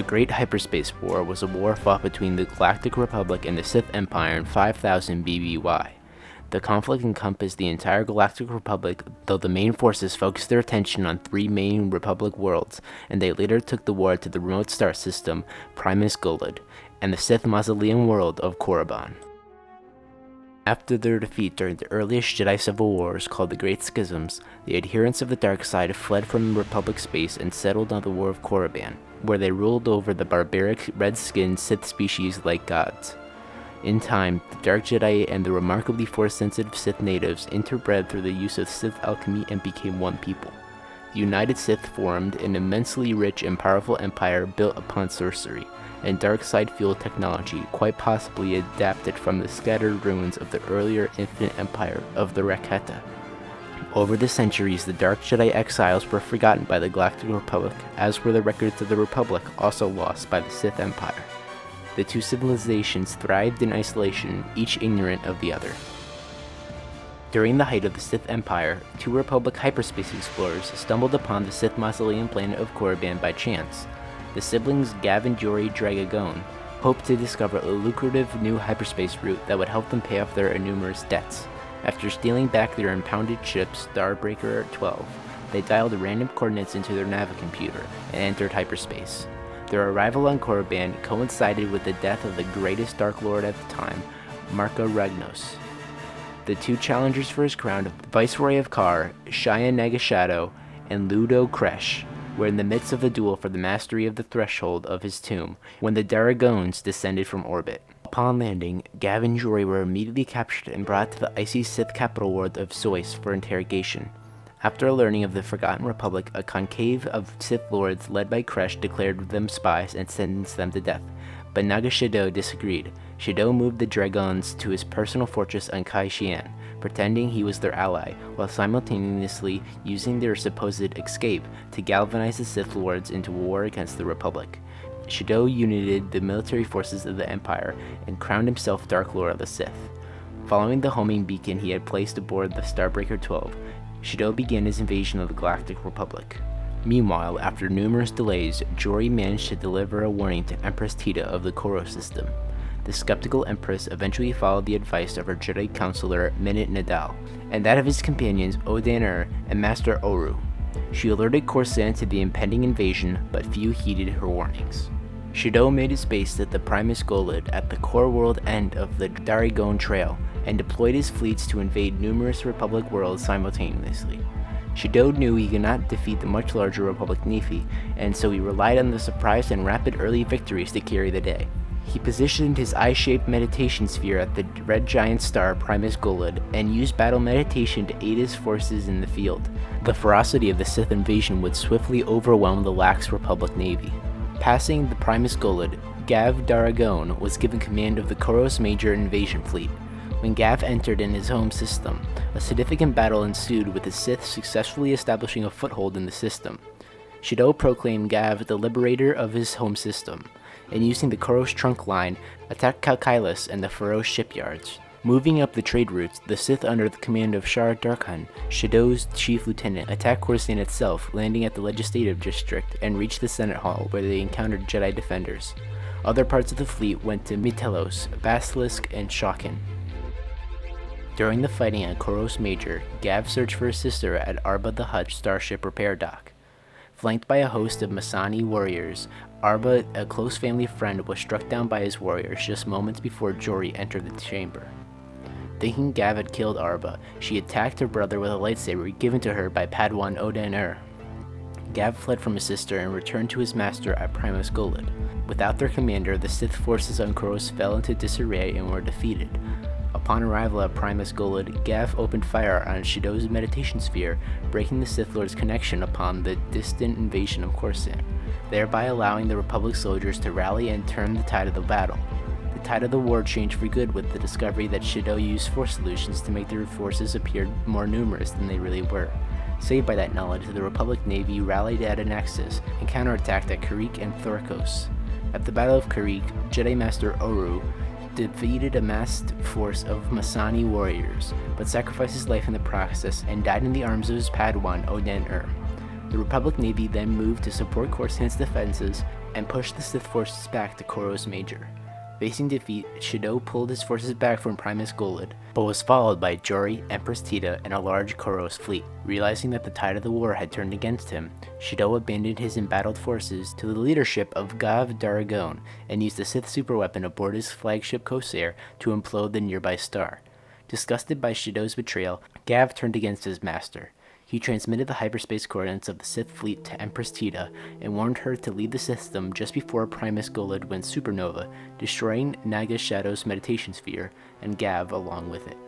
The Great Hyperspace War was a war fought between the Galactic Republic and the Sith Empire in 5000 BBY. The conflict encompassed the entire Galactic Republic, though the main forces focused their attention on 3 main Republic worlds, and they later took the war to the remote star system, Primus Golod, and the Sith Mausoleum world of Korriban. After their defeat during the earliest Jedi Civil Wars called the Great Schisms, the adherents of the dark side fled from Republic space and settled on the War of Korriban, where they ruled over the barbaric red-skinned Sith species like gods. In time, the Dark Jedi and the remarkably Force-sensitive Sith natives interbred through the use of Sith alchemy and became one people. The United Sith formed an immensely rich and powerful empire built upon sorcery and dark side-fueled technology, quite possibly adapted from the scattered ruins of the earlier Infinite Empire of the Raketa. Over the centuries, the Dark Jedi exiles were forgotten by the Galactic Republic, as were the records of the Republic, also lost by the Sith Empire. The two civilizations thrived in isolation, each ignorant of the other. During the height of the Sith Empire, 2 Republic hyperspace explorers stumbled upon the Sith Mausoleum planet of Korriban by chance. The siblings Gav and Jory Dragagon hoped to discover a lucrative new hyperspace route that would help them pay off their numerous debts. After stealing back their impounded ship Starbreaker 12, they dialed random coordinates into their navicomputer and entered hyperspace. Their arrival on Korriban coincided with the death of the greatest Dark Lord at the time, Marka Ragnos. The 2 challengers for his crown, Viceroy of Kar, Shia Nagashadow, and Ludo Kresh, were in the midst of a duel for the mastery of the threshold of his tomb when the Daragons descended from orbit. Upon landing, Gav and Jory were immediately captured and brought to the icy Sith capital world of Zois for interrogation. After learning of the Forgotten Republic, a conclave of Sith Lords led by Kresh declared them spies and sentenced them to death, but Nagashadow disagreed. Shadow moved the Dragons to his personal fortress on Kai-Shian, pretending he was their ally, while simultaneously using their supposed escape to galvanize the Sith Lords into war against the Republic. Shadow united the military forces of the Empire and crowned himself Dark Lord of the Sith. Following the homing beacon he had placed aboard the Starbreaker 12, Shadow began his invasion of the Galactic Republic. Meanwhile, after numerous delays, Jory managed to deliver a warning to Empress Tita of the Koro system. The skeptical Empress eventually followed the advice of her Jedi counselor Minute Nadal, and that of his companions Odan and Master Oru. She alerted Coruscant to the impending invasion, but few heeded her warnings. Shadow made his base at the Primus Golod at the core world end of the Daragon Trail, and deployed his fleets to invade numerous Republic worlds simultaneously. Shadow knew he could not defeat the much larger Republic Navy, and so he relied on the surprise and rapid early victories to carry the day. He positioned his eye-shaped meditation sphere at the red giant star Primus Golod, and used battle meditation to aid his forces in the field. The ferocity of the Sith invasion would swiftly overwhelm the lax Republic Navy. Passing the Primus Golod, Gav Daragon was given command of the Koros Major Invasion Fleet. When Gav entered in his home system, a significant battle ensued with the Sith successfully establishing a foothold in the system. Shadow proclaimed Gav the liberator of his home system, and using the Koros trunk line, attacked Kalkylos and the Faros shipyards. Moving up the trade routes, the Sith under the command of Shar Darkhan, Shadow's chief lieutenant, attacked Coruscant itself, landing at the Legislative District and reached the Senate Hall, where they encountered Jedi defenders. Other parts of the fleet went to Mitelos, Basilisk, and Shawkin. During the fighting at Koros Major, Gav searched for his sister at Arba the Hutt starship repair dock. Flanked by a host of Masani warriors, Arba, a close family friend, was struck down by his warriors just moments before Jory entered the chamber. Thinking Gav had killed Arba, she attacked her brother with a lightsaber given to her by Padawan Odan. Gav fled from his sister and returned to his master at Primus Golod. Without their commander, the Sith forces on Koros fell into disarray and were defeated. Upon arrival at Primus Golod, Gav opened fire on Shadow's meditation sphere, breaking the Sith Lord's connection upon the distant invasion of Coruscant, thereby allowing the Republic soldiers to rally and turn the tide of the battle. The tide of the war changed for good with the discovery that Shadow used Force solutions to make their forces appear more numerous than they really were. Saved by that knowledge, the Republic Navy rallied at Anaxis and counterattacked at Karrik and Thorkos. At the Battle of Karrik, Jedi Master Oru defeated a massed force of Masani warriors, but sacrificed his life in the process and died in the arms of his Padawan Odan. The Republic Navy then moved to support Coruscant's defenses, and pushed the Sith forces back to Koros Major. Facing defeat, Shadow pulled his forces back from Primus Golod, but was followed by Jory, Empress Tita, and a large Koros fleet. Realizing that the tide of the war had turned against him, Shadow abandoned his embattled forces to the leadership of Gav Daragon and used the Sith superweapon aboard his flagship Corsair to implode the nearby star. Disgusted by Shadow's betrayal, Gav turned against his master. He transmitted the hyperspace coordinates of the Sith fleet to Empress Tita and warned her to leave the system just before Primus Golod went supernova, destroying Naga Shadow's meditation sphere and Gav along with it.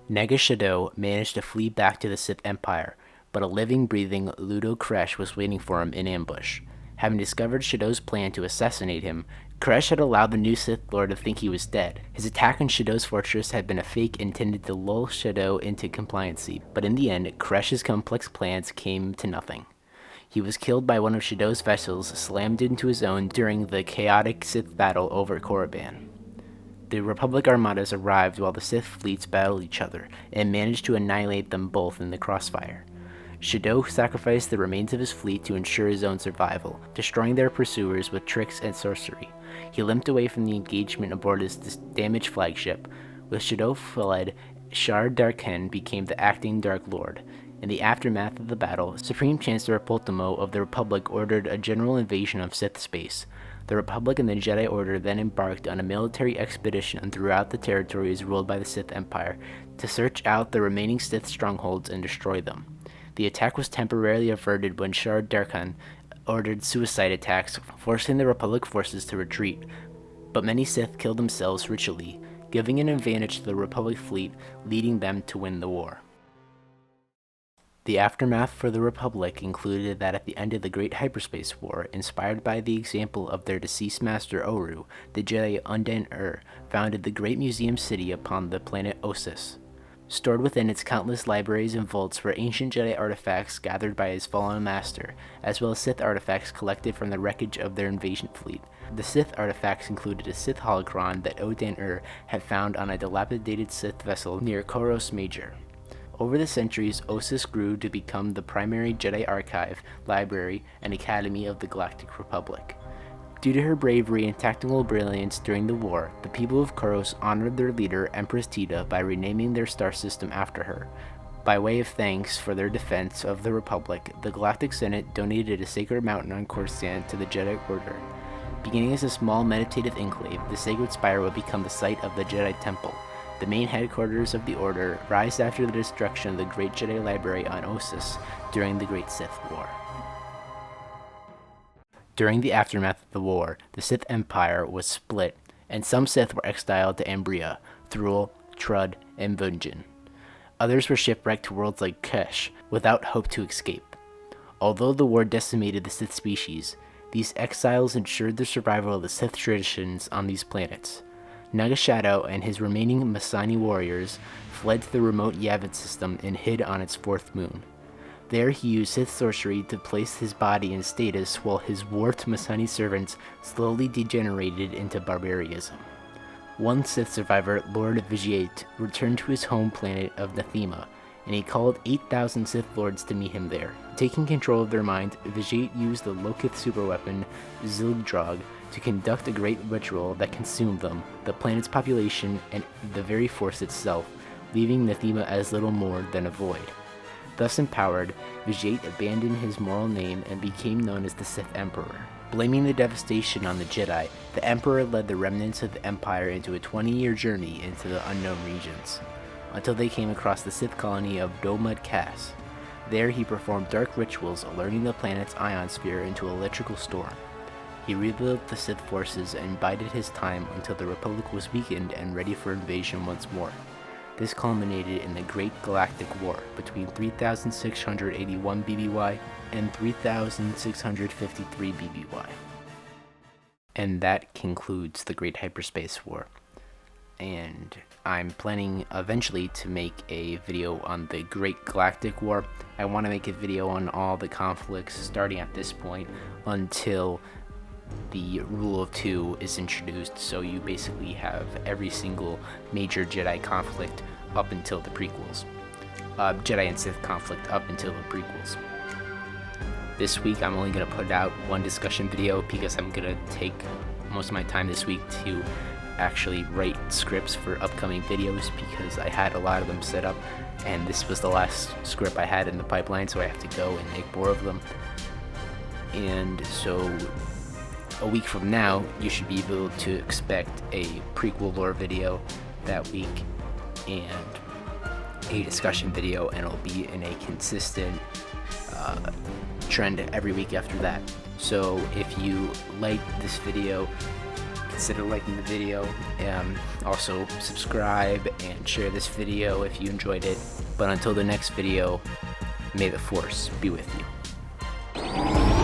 Naga Shadow managed to flee back to the Sith Empire, but a living, breathing Ludo Kresh was waiting for him in ambush. Having discovered Shadow's plan to assassinate him, Kresh had allowed the new Sith Lord to think he was dead. His attack on Shadow's fortress had been a fake intended to lull Shadow into compliancy, but in the end, Kresh's complex plans came to nothing. He was killed by one of Shadow's vessels, slammed into his own during the chaotic Sith battle over Korriban. The Republic armadas arrived while the Sith fleets battled each other, and managed to annihilate them both in the crossfire. Shadow sacrificed the remains of his fleet to ensure his own survival, destroying their pursuers with tricks and sorcery. He limped away from the engagement aboard his damaged flagship. With Shadow fled, Shar Darken became the acting Dark Lord. In the aftermath of the battle, Supreme Chancellor Poltamo of the Republic ordered a general invasion of Sith space. The Republic and the Jedi Order then embarked on a military expedition throughout the territories ruled by the Sith Empire to search out the remaining Sith strongholds and destroy them. The attack was temporarily averted when Shar Darkan ordered suicide attacks, forcing the Republic forces to retreat, but many Sith killed themselves ritually, giving an advantage to the Republic fleet, leading them to win the war. The aftermath for the Republic included that at the end of the Great Hyperspace War, inspired by the example of their deceased master Oru, the Jedi Undan founded the Great Museum City upon the planet Ossus. Stored within its countless libraries and vaults were ancient Jedi artifacts gathered by his fallen master, as well as Sith artifacts collected from the wreckage of their invasion fleet. The Sith artifacts included a Sith holocron that Odan had found on a dilapidated Sith vessel near Koros Major. Over the centuries, Ossus grew to become the primary Jedi archive, library, and academy of the Galactic Republic. Due to her bravery and tactical brilliance during the war, the people of Koros honored their leader, Empress Tita, by renaming their star system after her. By way of thanks for their defense of the Republic, the Galactic Senate donated a sacred mountain on Coruscant to the Jedi Order. Beginning as a small meditative enclave, the Sacred Spire would become the site of the Jedi Temple, the main headquarters of the Order, rise after the destruction of the Great Jedi Library on Ossus during the Great Sith War. During the aftermath of the war, the Sith Empire was split, and some Sith were exiled to Ambria, Thrul, Trud, and Vunjin. Others were shipwrecked to worlds like Kesh, without hope to escape. Although the war decimated the Sith species, these exiles ensured the survival of the Sith traditions on these planets. Naga Shadow and his remaining Masani warriors fled to the remote Yavin system and hid on its fourth moon. There he used Sith sorcery to place his body in status while his warped Masani servants slowly degenerated into barbarism. One Sith survivor, Lord Vigiate, returned to his home planet of Nathema, and he called 8,000 Sith Lords to meet him there. Taking control of their mind, Vigiate used the Lokith superweapon, Zilgdrog, to conduct a great ritual that consumed them, the planet's population, and the very force itself, leaving Nathema as little more than a void. Thus empowered, Vigiate abandoned his moral name and became known as the Sith Emperor. Blaming the devastation on the Jedi, the Emperor led the remnants of the Empire into a 20-year journey into the unknown regions, until they came across the Sith colony of Domud Cass. There he performed dark rituals, alerting the planet's ionosphere into an electrical storm. He rebuilt the Sith forces and bided his time until the Republic was weakened and ready for invasion once more. This culminated in the Great Galactic War between 3681 BBY and 3653 BBY. And that concludes the Great Hyperspace War. And I'm planning eventually to make a video on the Great Galactic War. I want to make a video on all the conflicts starting at this point until the Rule of Two is introduced, so you basically have every single major Jedi conflict up until the prequels. Jedi and Sith conflict up until the prequels. This week I'm only going to put out one discussion video because I'm going to take most of my time this week to actually write scripts for upcoming videos, because I had a lot of them set up and this was the last script I had in the pipeline, so I have to go and make more of them. And so a week from now you should be able to expect a prequel lore video that week and a discussion video, and it'll be in a consistent trend every week after that. So if you like this video, consider liking the video, and also subscribe and share this video if you enjoyed it. But until the next video, may the Force be with you.